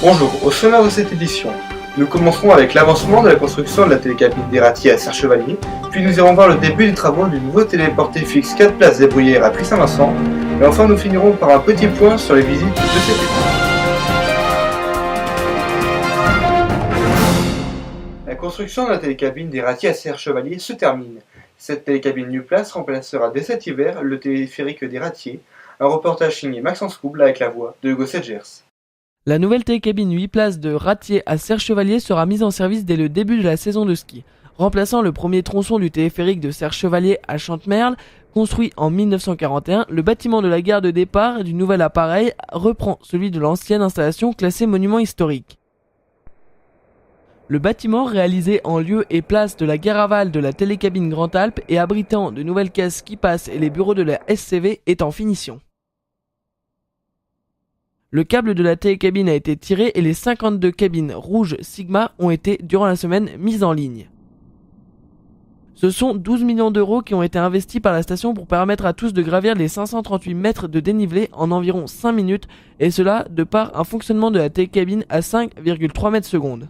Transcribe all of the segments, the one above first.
Bonjour, au sommaire de cette édition, nous commencerons avec l'avancement de la construction de la télécabine des Ratiers à Serre-Chevalier, puis nous irons voir le début des travaux du nouveau téléporté fixe 4 places des Bruyères à Puy-Saint-Vincent, et enfin nous finirons par un petit point sur les visites de cet été. La construction de la télécabine des Ratiers à Serre-Chevalier se termine. Cette télécabine Nuplace remplacera dès cet hiver le téléphérique des Ratiers, un reportage signé Maxence Couble avec la voix de Hugo Sedgers. La nouvelle télécabine 8 places de Ratiers à Serre-Chevalier sera mise en service dès le début de la saison de ski. Remplaçant le premier tronçon du téléphérique de Serre-Chevalier à Chantemerle, construit en 1941, le bâtiment de la gare de départ du nouvel appareil reprend celui de l'ancienne installation classée monument historique. Le bâtiment, réalisé en lieu et place de la gare aval de la télécabine Grand Alpes et abritant de nouvelles caisses qui passent et les bureaux de la SCV, est en finition. Le câble de la télécabine a été tiré et les 52 cabines rouges Sigma ont été, durant la semaine, mises en ligne. Ce sont 12 millions d'euros qui ont été investis par la station pour permettre à tous de gravir les 538 mètres de dénivelé en environ 5 minutes, et cela de par un fonctionnement de la télécabine à 5,3 mètres secondes.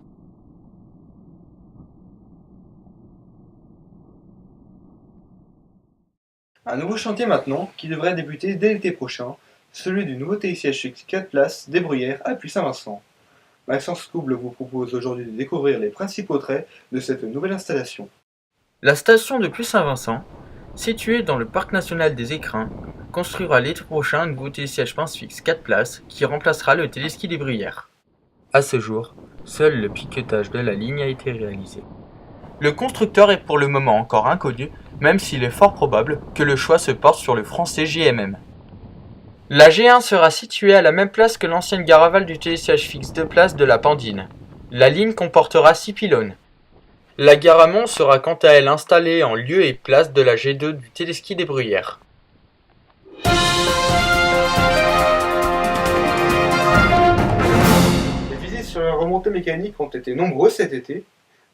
Un nouveau chantier maintenant, qui devrait débuter dès l'été prochain, celui du nouveau télésiège fixe 4 places des Bruyères à Puy-Saint-Vincent. Maxence Couble vous propose aujourd'hui de découvrir les principaux traits de cette nouvelle installation. La station de Puy-Saint-Vincent, située dans le parc national des Écrins, construira l'été prochain un nouveau télésiège pince fixe 4 places qui remplacera le téléski des Bruyères. À ce jour, seul le piquetage de la ligne a été réalisé. Le constructeur est pour le moment encore inconnu, même s'il est fort probable que le choix se porte sur le français JMM. La G1 sera située à la même place que l'ancienne gare aval du télésiège fixe 2 places de la Pendine. La ligne comportera 6 pylônes. La gare amont sera quant à elle installée en lieu et place de la G2 du téléski des Bruyères. Les visites sur la remontée mécanique ont été nombreuses cet été.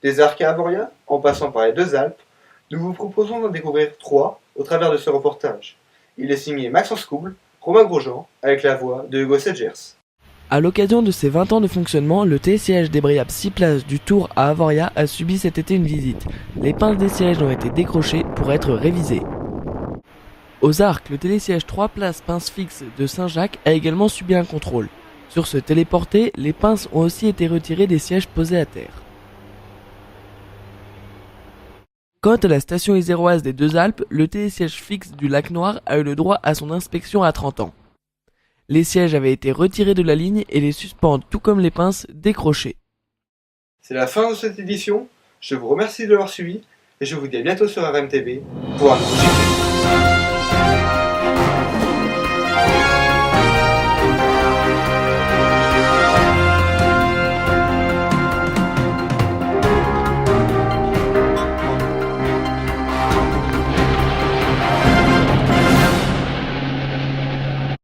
Des Arcs à Avoria, en passant par les deux Alpes, nous vous proposons d'en découvrir 3 au travers de ce reportage. Il est signé Maxence Couble, Romain Grosjean, avec la voix de Hugo Sedgers. À l'occasion de ses 20 ans de fonctionnement, le télésiège débrayable 6 places du Tour à Avoria a subi cet été une visite. Les pinces des sièges ont été décrochées pour être révisées. Aux Arcs, le télésiège 3 places pince fixe de Saint-Jacques a également subi un contrôle. Sur ce téléporté, les pinces ont aussi été retirées des sièges posés à terre. Quant à la station iséroise des Deux Alpes, le télésiège fixe du Lac Noir a eu le droit à son inspection à 30 ans. Les sièges avaient été retirés de la ligne et les suspentes, tout comme les pinces, décrochées. C'est la fin de cette édition, je vous remercie de l'avoir suivi et je vous dis à bientôt sur RMTV pour un nouveau JT.